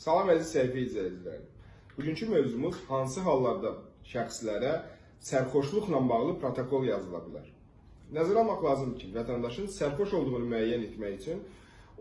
Salam əziz səhifə izləyiciləri. Bugünkü mövzumuz hansı hallarda şəxslərə sərxoşluqla bağlı protokol yazıla bilər? Nəzərə almaq lazımdır ki, vətəndaşın sərxoş olduğunu müəyyən etmək üçün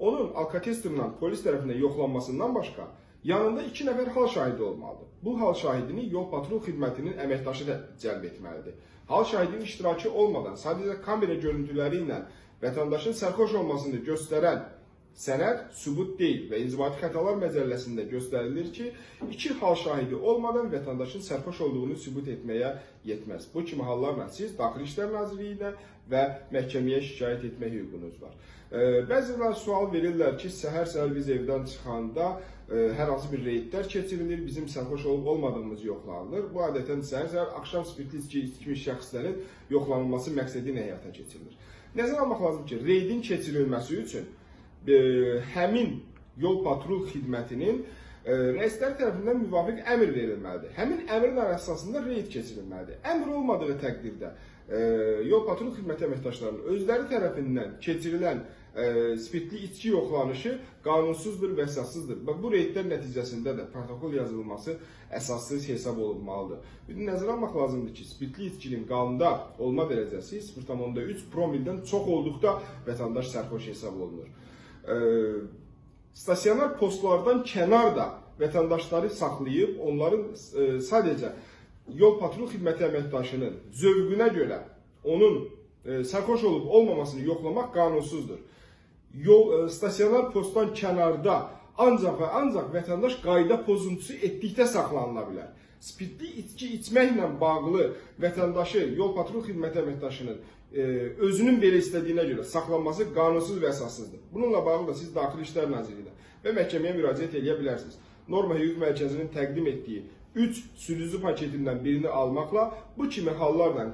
onun alkotesterlə polis tərəfindən yoxlanmasından başqa yanında 2 nəfər hal şahidi olmalıdır. Bu hal şahidini yol patrul xidmətinin əməkdaşı da cəlb etməlidir. Hal şahidinin iştirakı olmadan sadəcə kamera görüntüləri ilə vətəndaşın sərxoş olmasını göstərən sənəd sübut deyil və inzibati xətalar məcəlləsində göstərilir ki, 2 hal şahidi olmadan vətəndaşın sərxoş olduğunu sübut etməyə yetməz. Bu kimi hallarla siz Daxili İşlər Nazirliyinə və məhkəməyə şikayət etmək hüququnuz var. Bəziləri sual verirlər ki, səhər-səhər biz evdən çıxanda hər hansı bir reydlər keçirilir, bizim sərxoş olub olmadığımız yoxlanılır. Bu adətən səhər-səhər axşam spirtli içki içmiş şəxslərin yoxlanılması məqsədi ilə həyata keçirilir. Nəzərə almaq lazım ki, reydin keçirilməsi üçün həmin yol patrul xidmətinin rəisləri tərəfindən müvafiq əmr verilməlidir. Həmin əmrin əsasında reyd keçirilməlidir. Əmr olmadığı təqdirdə yol patrul xidməti əməkdaşlarının özləri tərəfindən keçirilən spirtli içki yoxlanışı qanunsuzdur və əsassızdır. Bu reydlər nəticəsində də protokol yazılması əsassız hesab olunmalıdır. Nəzərə almaq lazımdır ki, spirtli içkinin qanunda olma dərəcəsi 0,3 promildən çox olduqda vətəndaş sərxoş hesab olunur. Stasionar postlardan kənarda vətəndaşları saxlayıb, onların sadəcə yol patrul xidməti əməkdaşının zövqünə görə onun sərxoş olub olmamasını yoxlamaq qanunsuzdur. Stasionar postdan kənarda ancaq və ancaq vətəndaş qayda pozuntusu etdikdə saxlanıla bilər. Spirtli içki içməklə bağlı vətəndaşı yol patrul xidməti əməkdaşının özünün belə istədiyinə görə saxlanması qanunsuz və əsassızdır. Bununla bağlı da siz Daxili İşlər Nazirliyinə və məhkəməyə müraciət edə bilərsiniz. Norma Hüquq Mərkəzinin təqdim etdiyi 3 sürücü paketindən birini almaqla bu kimi hallarla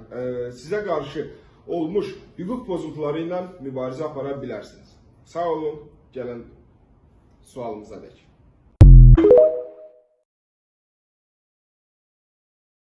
sizə qarşı olmuş hüquq pozuntuları ilə mübarizə apara bilərsiniz. Sağ olun, gəlin sualımıza dək.